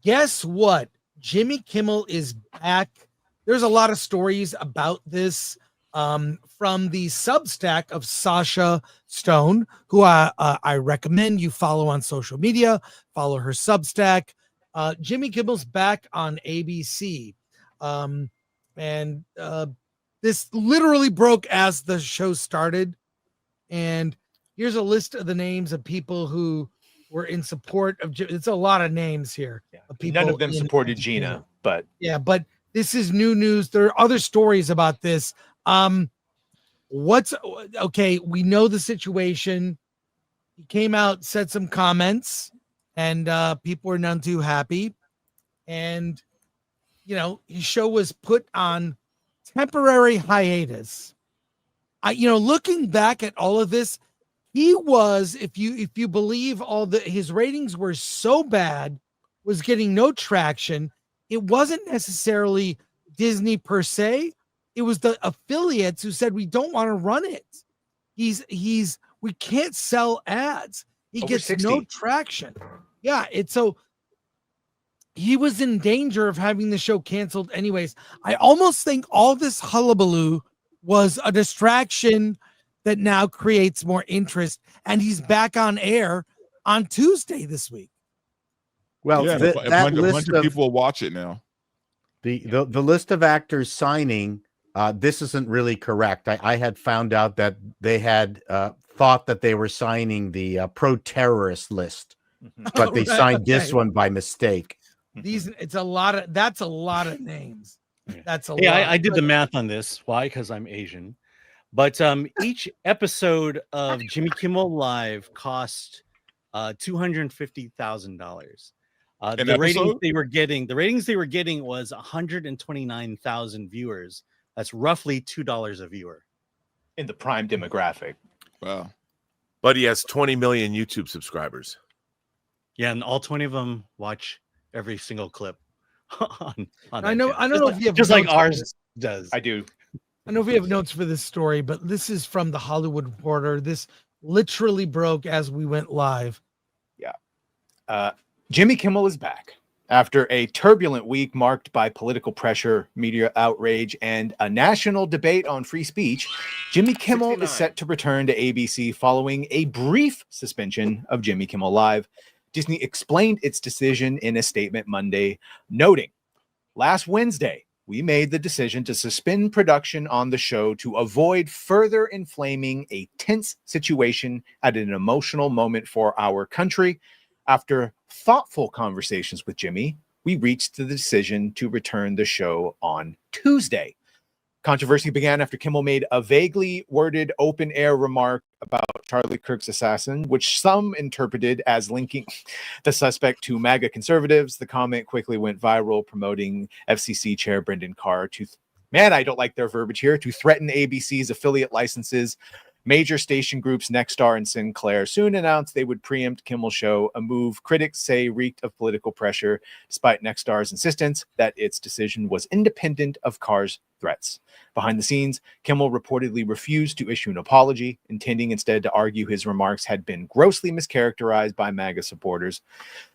guess what? Jimmy Kimmel is back. There's a lot of stories about this from the Substack of Sasha Stone, who I recommend you follow on social media. Follow her Substack. Jimmy Kimmel's back on ABC. And this literally broke as the show started. And here's a list of the names of people who were in support of Jimmy. It's a lot of names here. Yeah. Of people None of them supported Gina, but yeah, but this is new news. There are other stories about this. What's okay? We know the situation. He came out, said some comments, and people were none too happy. And his show was put on temporary hiatus. Looking back at all of this, he was, if you believe his ratings were so bad, was getting no traction. It wasn't necessarily Disney per se. It was the affiliates who said, we don't want to run it. We can't sell ads. He Over gets 60. no traction. Yeah. So he was in danger of having the show canceled anyways. I almost think all this hullabaloo was a distraction that now creates more interest, and he's back on air on Tuesday this week. Well, yeah, a bunch of people will watch it now. The list of actors signing, this isn't really correct. I had found out that they had thought that they were signing the pro-terrorist list, but they signed this one by mistake. That's a lot of names. That's a lot. I did the math on this. Why? Because I'm Asian. But each episode of Jimmy Kimmel Live cost $250,000. The ratings they were getting was 129,000 viewers. That's roughly $2 a viewer in the prime demographic. Wow. But he has 20 million YouTube subscribers. Yeah, and all 20 of them watch every single clip. on I don't know if you have just like ours does. I do. I don't know if we have notes for this story, but this is from the Hollywood Reporter. This literally broke as we went live. Yeah. Jimmy Kimmel is back after a turbulent week marked by political pressure, media outrage, and a national debate on free speech. Jimmy Kimmel 69 is set to return to ABC following a brief suspension of Jimmy Kimmel Live. Disney explained its decision in a statement Monday, noting, last Wednesday, we made the decision to suspend production on the show to avoid further inflaming a tense situation at an emotional moment for our country. After thoughtful conversations with Jimmy, we reached the decision to return the show on Tuesday. Controversy began after Kimmel made a vaguely worded open-air remark about Charlie Kirk's assassin, which some interpreted as linking the suspect to MAGA conservatives. The comment quickly went viral, promoting FCC Chair Brendan Carr to, I don't like their verbiage here, to threaten ABC's affiliate licenses. Major station groups Nexstar and Sinclair soon announced they would preempt Kimmel's show, a move critics say reeked of political pressure, despite Nexstar's insistence that its decision was independent of Carr's threats. Behind the scenes, Kimmel reportedly refused to issue an apology, intending instead to argue his remarks had been grossly mischaracterized by MAGA supporters.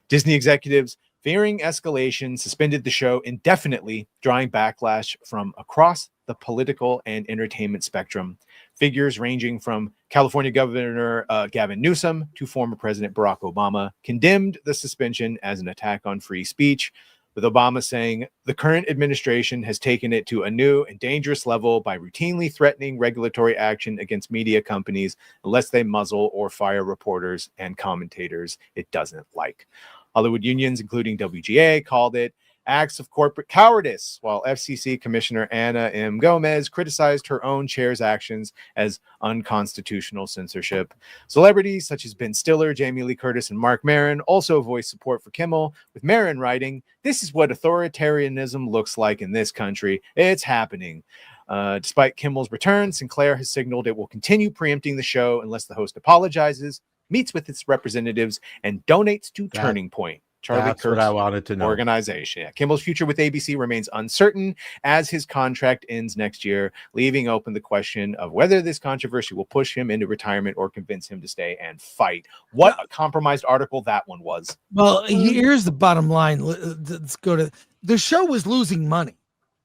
Disney executives, fearing escalation, suspended the show indefinitely, drawing backlash from across the political and entertainment spectrum. Figures ranging from California Governor Gavin Newsom to former President Barack Obama condemned the suspension as an attack on free speech, with Obama saying the current administration has taken it to a new and dangerous level by routinely threatening regulatory action against media companies unless they muzzle or fire reporters and commentators it doesn't like. Hollywood unions, including WGA, called it acts of corporate cowardice, while FCC Commissioner Ana M. Gomez criticized her own chair's actions as unconstitutional censorship. Celebrities such as Ben Stiller, Jamie Lee Curtis, and Mark Maron also voiced support for Kimmel, with Maron writing, "This is what authoritarianism looks like in this country. It's happening." Despite Kimmel's return, Sinclair has signaled it will continue preempting the show unless the host apologizes, meets with its representatives, and donates to Turning Point Charlie That's what Kirk's I wanted to know. organization. Yeah. Kimmel's future with ABC remains uncertain as his contract ends next year, leaving open the question of whether this controversy will push him into retirement or convince him to stay and fight. What a compromised article that one was. Well, here's the bottom line. Let's go to the show was losing money.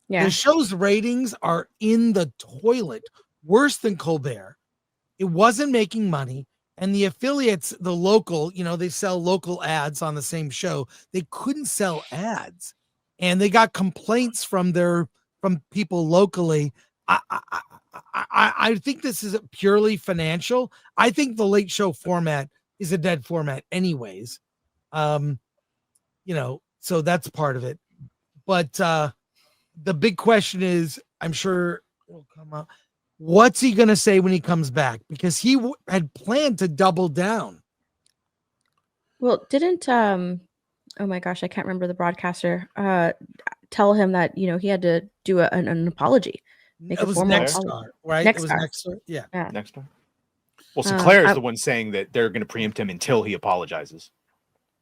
Yeah. The show's ratings are in the toilet, worse than Colbert. It wasn't making money. And the affiliates, the local, they sell local ads on the same show. They couldn't sell ads, and they got complaints from people locally. I think this is purely financial. I think the late show format is a dead format, anyways. So that's part of it. But the big question is, I'm sure it'll come up. What's he going to say when he comes back? Because he had planned to double down. Well, didn't oh my gosh, I can't remember the broadcaster tell him that he had to do an apology. It was Next Star, right? It was Next Star. Yeah. Next Star. Well, Sinclair is the one saying that they're going to preempt him until he apologizes.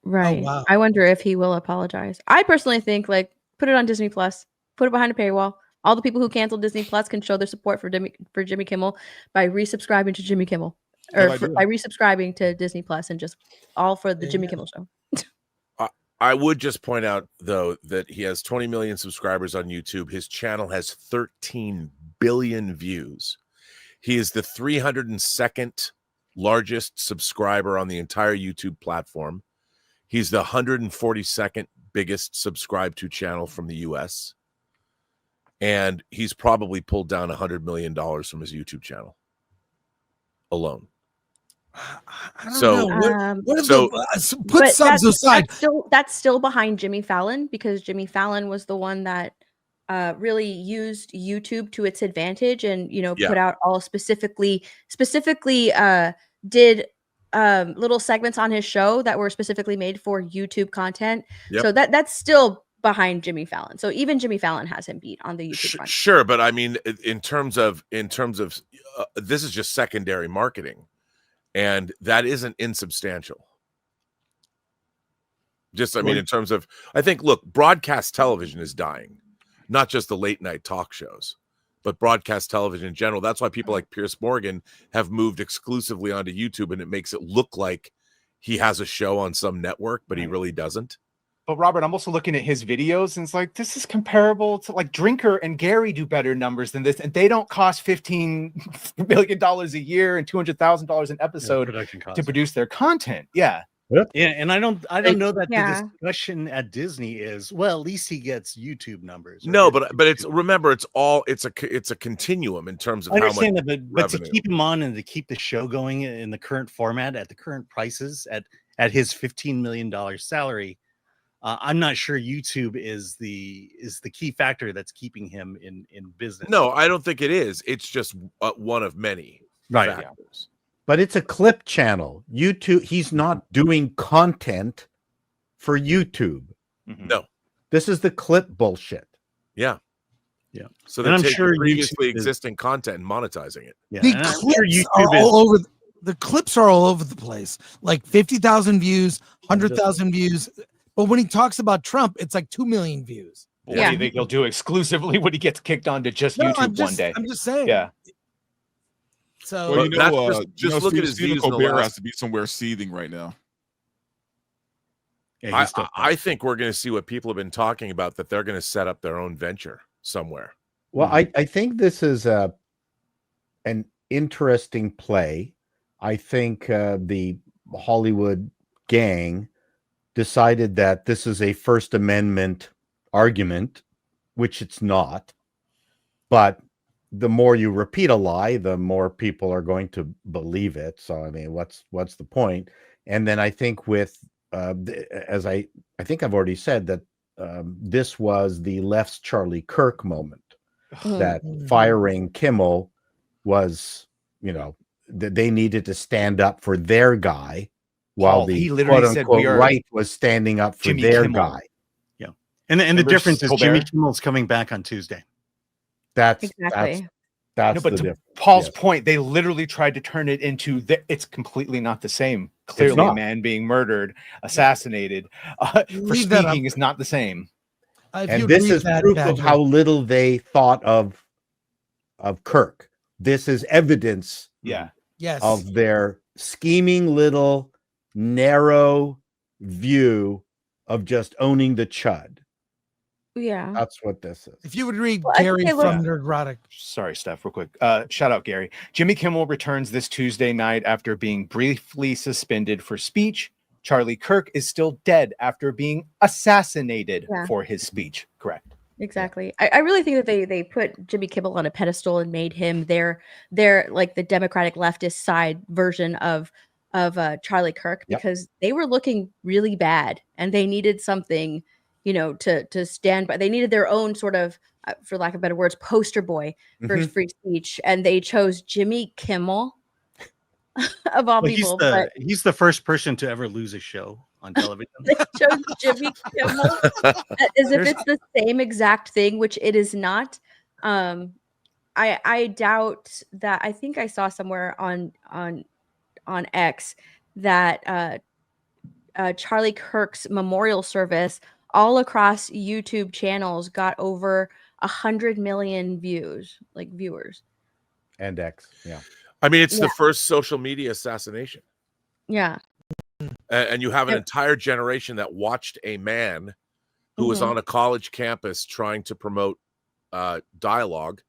Right. Oh, wow. I wonder if he will apologize. I personally think put it on Disney Plus, put it behind a paywall. All the people who canceled Disney Plus can show their support for Jimmy Kimmel by resubscribing to Jimmy Kimmel, or by resubscribing to Disney Plus, and just all for the Jimmy Kimmel show. I would just point out, though, that he has 20 million subscribers on YouTube. His channel has 13 billion views. He is the 302nd largest subscriber on the entire YouTube platform. He's the 142nd biggest subscribed to channel from the US. And he's probably pulled down $100 million from his YouTube channel alone. I don't know. Put subs aside. That's still behind Jimmy Fallon, because Jimmy Fallon was the one that really used YouTube to its advantage, and put out all specifically did little segments on his show that were specifically made for YouTube content. Yep. So that's still behind Jimmy Fallon. So even Jimmy Fallon has him beat on the YouTube front. Sure, but I mean, in terms of this is just secondary marketing, and that isn't insubstantial. In terms of, I think, look, broadcast television is dying, not just the late night talk shows, but broadcast television in general. That's why people like Piers Morgan have moved exclusively onto YouTube, and it makes it look like he has a show on some network, but he really doesn't. But Robert, I'm also looking at his videos, and it's like, this is comparable to Drinker and Gary do better numbers than this, and they don't cost $15 million a year and $200,000 an episode to produce their content. Yeah. Yeah, and I don't know that the discussion at Disney is, well, at least he gets YouTube numbers. No, but it's a continuum in terms of I understand how much that, but to keep him on and to keep the show going in the current format at the current prices at his $15 million salary, I'm not sure YouTube is the key factor that's keeping him in business. No, I don't think it is. It's just one of many factors. Yeah. But it's a clip channel. YouTube, he's not doing content for YouTube. Mm-hmm. No. This is the clip bullshit. Yeah. Yeah. So they're taking previously existing content and monetizing it. Yeah. The clips are all over. The clips are all over the place. Like 50,000 views, 100,000 views. But when he talks about Trump, it's like 2 million views. What do you think he'll do exclusively when he gets kicked onto YouTube one day? I'm just saying. Yeah. So well, just look at his views. Colbert has to be somewhere seething right now. Yeah, I think we're going to see what people have been talking about, that they're going to set up their own venture somewhere. Well, I think this is an interesting play. I think the Hollywood gang decided that this is a First Amendment argument, which it's not. But the more you repeat a lie, the more people are going to believe it. So, I mean, what's the point? And then I think with, as I think I've already said, that this was the left's Charlie Kirk moment, that firing Kimmel was, that they needed to stand up for their guy, while the quote unquote right was standing up for Jimmy their Kimmel. guy. And the difference is Jimmy Kimmel's coming back on Tuesday. That's exactly. That's No, but the to difference. Paul's Yes. point, they literally tried to turn it into it's completely not the same. Clearly, a not. man being murdered, assassinated for Leave that up. speaking is not the same. If And you'd this leave is that proof bad of how joke. little they thought of Kirk. This is evidence Yeah. Yes. of their scheming little narrow view of just owning the chud. Yeah. That's what this is. If you would read Well, I think Gary they from look- Nerdrotic. Sorry, Steph, real quick. Shout out, Gary. Jimmy Kimmel returns this Tuesday night after being briefly suspended for speech. Charlie Kirk is still dead after being assassinated Yeah. for his speech. Correct. Exactly. I really think that they put Jimmy Kimmel on a pedestal and made him their like the Democratic leftist side version of Charlie Kirk, Yep. because they were looking really bad and they needed something, to stand by. They needed their own sort of, for lack of better words, poster boy for Mhm. free speech, and they chose Jimmy Kimmel of all Well, people. But he's the first person to ever lose a show on television. they chose Jimmy Kimmel as if it's the same exact thing, which it is not. I doubt that. I think I saw somewhere on X that Charlie Kirk's memorial service all across YouTube channels got over 100 million viewers. And X. Yeah. I mean, it's Yeah. the first social media assassination. Yeah. And you have an Yep. entire generation that watched a man who was Mhm. on a college campus trying to promote dialogue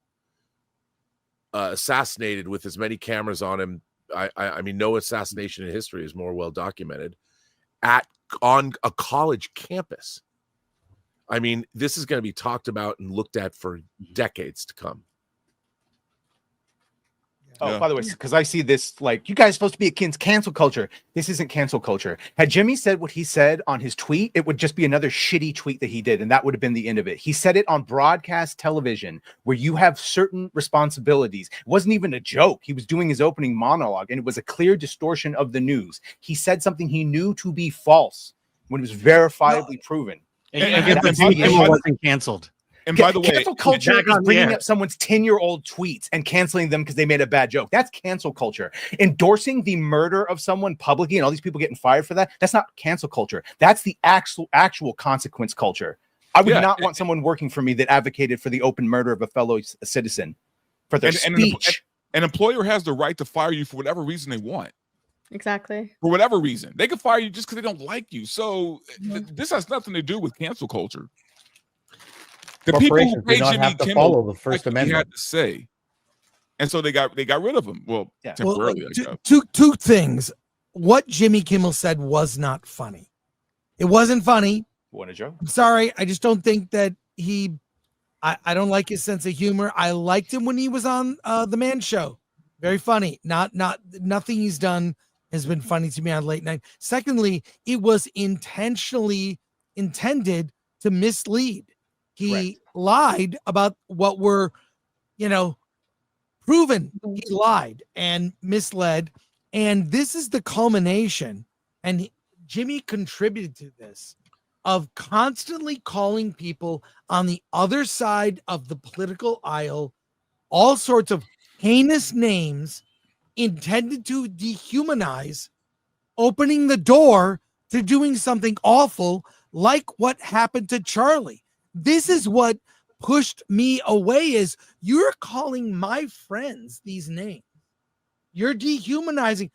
assassinated with as many cameras on him. I mean, no assassination in history is more well documented on a college campus. I mean, this is going to be talked about and looked at for decades to come. Oh, Yeah. by the way, because I see this, like, you guys are supposed to be against cancel culture. This isn't cancel culture. Had Jimmy said what he said on his tweet, it would just be another shitty tweet that he did, and that would have been the end of it. He said it on broadcast television where you have certain responsibilities. It wasn't even a joke. He was doing his opening monologue, and it was a clear distortion of the news. He said something he knew to be false when it was verifiably proven. And and- but Jimmy and- Kimmel and- wasn't canceled. And by the way, cancel culture back is on the bringing air. up someone's 10-year-old tweets and canceling them because they made a bad joke. That's cancel culture. Endorsing the murder of someone publicly and all these people getting fired for that, that's not cancel culture. That's the actual consequence culture. I would Yeah. not want someone working for me that advocated for the open murder of a fellow citizen for their And- and- speech. an employer has the right to fire you for whatever reason they want. Exactly. For whatever reason, they can fire you just because they don't like you. So Mhm. this has nothing to do with cancel culture. The people who Corporations do pay not Jimmy have to Kimmel follow the First what he Amendment. had to say, and so they got rid of him. Well, Yeah. Well, temporarily, I guess. two things. What Jimmy Kimmel said was not funny. It wasn't funny. What a joke. I'm sorry. I just don't think that I don't like his sense of humor. I liked him when he was on the Man Show. Very funny. Nothing he's done has been funny to me on late night. Secondly, it was intentionally intended to mislead. He lied about what were, proven. He lied and misled. And this is the culmination. And Jimmy contributed to this, of constantly calling people on the other side of the political aisle all sorts of heinous names intended to dehumanize, opening the door to doing something awful like what happened to Charlie. This is what pushed me away, is you're calling my friends these names. You're dehumanizing.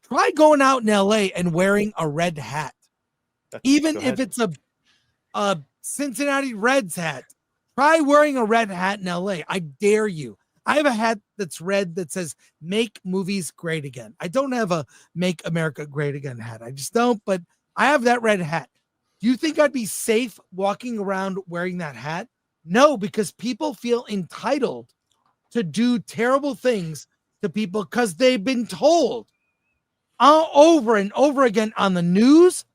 Try going out in LA and wearing a red hat. Even if it's a Cincinnati Reds hat. Try wearing a red hat in LA. I dare you. I have a hat that's red that says "Make Movies Great Again." I don't have a "Make America Great Again" hat. I just don't, but I have that red hat. Do you think I'd be safe walking around wearing that hat? No, because people feel entitled to do terrible things to people because they've been told over and over again on the news,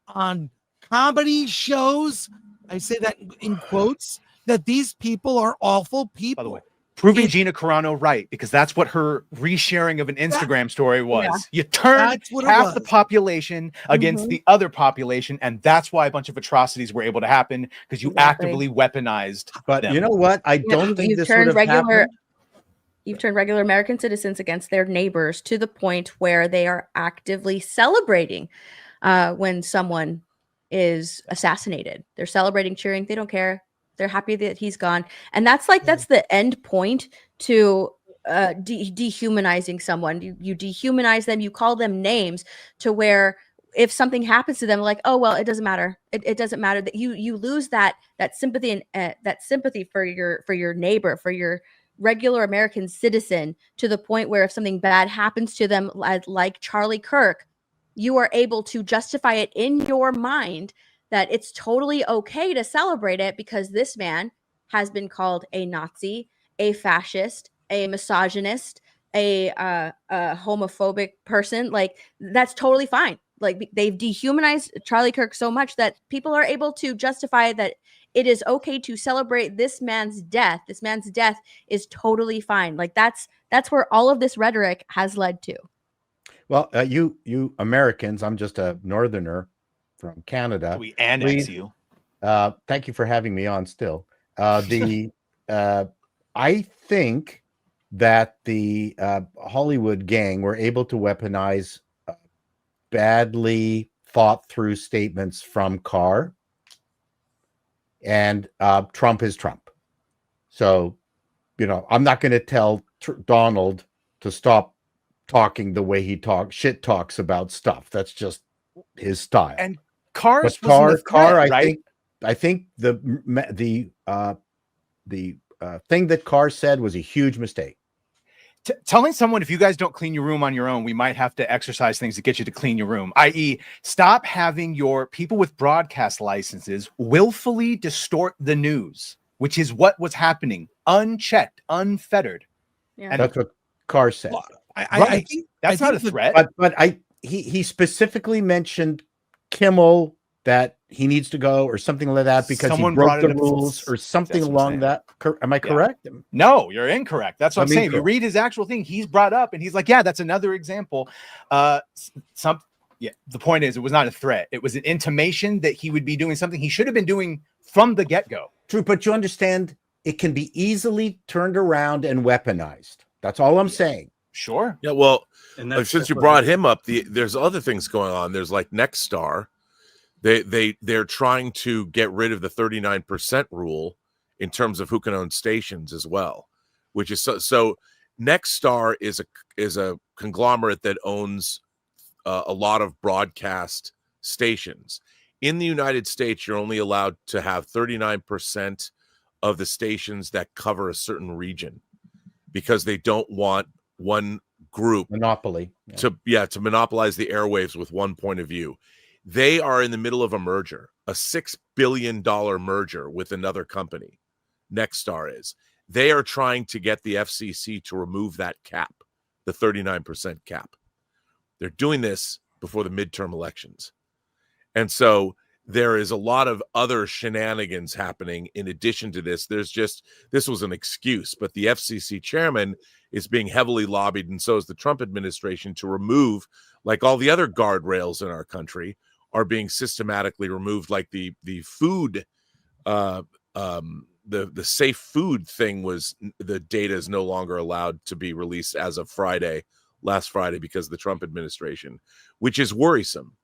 on comedy shows, I say that in quotes, that these people are awful people. By the way, proving Gina Carano right, because that's what her resharing of an Instagram story was. Yeah. You turned That's what it half the was. population against Mhm. the other population, and that's why a bunch of atrocities were able to happen, because you Exactly. actively weaponized But them. you know what? I don't think you this would turned have regular happened. You've turned regular American citizens against their neighbors to the point where they are actively celebrating when someone is assassinated. They're celebrating, cheering. They don't care. They're happy that he's gone. And that's the end point to dehumanizing someone. You dehumanize them. You call them names to where if something happens to them, like, oh, well, it doesn't matter. It doesn't matter. That you lose that sympathy and that sympathy for your neighbor, for your regular American citizen, to the point where if something bad happens to them, like Charlie Kirk, you are able to justify it in your mind that it's totally okay to celebrate it because this man has been called a Nazi, a fascist, a misogynist, a homophobic person. Like, that's totally fine. Like, they've dehumanized Charlie Kirk so much that people are able to justify that it is okay to celebrate this man's death. This man's death is totally fine. Like, that's where all of this rhetoric has led to. Well, you Americans, I'm just a northerner from Canada. We annex you. Thank you for having me on still. I think that the Hollywood gang were able to weaponize badly thought through statements from Carr, and Trump is Trump. So, I'm not going to tell Donald to stop talking the way he talks about stuff. That's just his style. And Carr, right? I think the thing that Carr said was a huge mistake. Telling someone, if you guys don't clean your room on your own, we might have to exercise things to get you to clean your room, i.e. stop having your people with broadcast licenses willfully distort the news, which is what was happening, unchecked, unfettered. Yeah. And that's what Carr said. Well, I think that's not a threat. But he specifically mentioned Kimmel, that he needs to go or something like that because Someone he broke brought it the up. rules or something That's what I'm along that. Am I correct? No, you're incorrect. That's what I'm saying. incorrect. You read his actual thing. He's brought up, and he's like, "Yeah, that's another example." The point is, it was not a threat. It was an intimation that he would be doing something he should have been doing from the get-go. True, but you understand it can be easily turned around and weaponized. That's all I'm saying. Sure. Yeah, well, And since you brought him up, there's other things going on. There's like Nexstar. They're trying to get rid of the 39% rule in terms of who can own stations as well, which is so Nexstar is a conglomerate that owns a lot of broadcast stations. In the United States, you're only allowed to have 39% of the stations that cover a certain region because they don't want one group Monopoly to monopolize the airwaves with one point of view. They are in the middle of a merger, a $6 billion merger with another company. Nexstar is. They are trying to get the FCC to remove that cap, the 39% cap. They're doing this before the midterm elections. And so there is a lot of other shenanigans happening in addition to this. This was an excuse, but the FCC chairman is being heavily lobbied, and so is the Trump administration, to remove, like all the other guardrails in our country are being systematically removed, like the food, the safe food thing was, the data is no longer allowed to be released as of last Friday, because of the Trump administration, which is worrisome.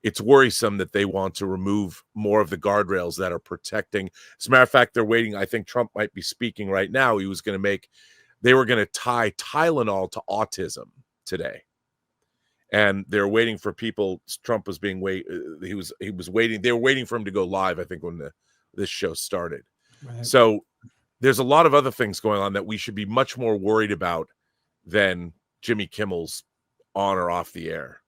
It's worrisome that they want to remove more of the guardrails that are protecting. As a matter of fact, they're waiting. I think Trump might be speaking right now. They were going to tie Tylenol to autism today. And they're waiting for people. Trump was being he was waiting. They were waiting for him to go live, I think, when this show started. Right. So there's a lot of other things going on that we should be much more worried about than Jimmy Kimmel's on or off the air,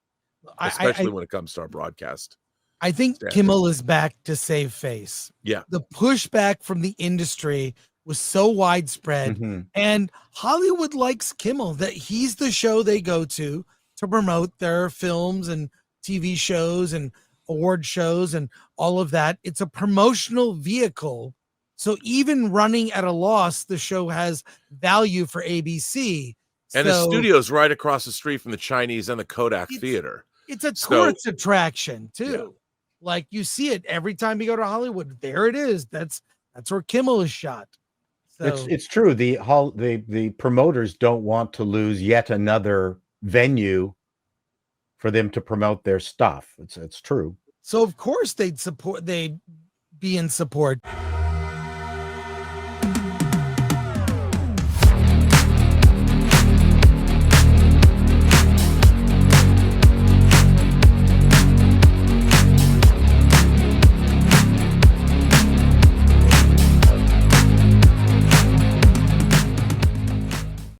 especially when it comes to our broadcast. I think Kimmel is back to save face. Yeah. The pushback from the industry was so widespread, and Hollywood likes Kimmel, that he's the show they go to promote their films and TV shows and award shows and all of that. It's a promotional vehicle. So even running at a loss, the show has value for ABC. And the studio's right across the street from the Chinese and the Kodak Theater. It's a tourist attraction too. Yeah. Like, you see it every time you go to Hollywood. There it is. That's where Kimmel is shot. So It's true. The promoters don't want to lose yet another venue for them to promote their stuff. It's true. so of course they'd be in support.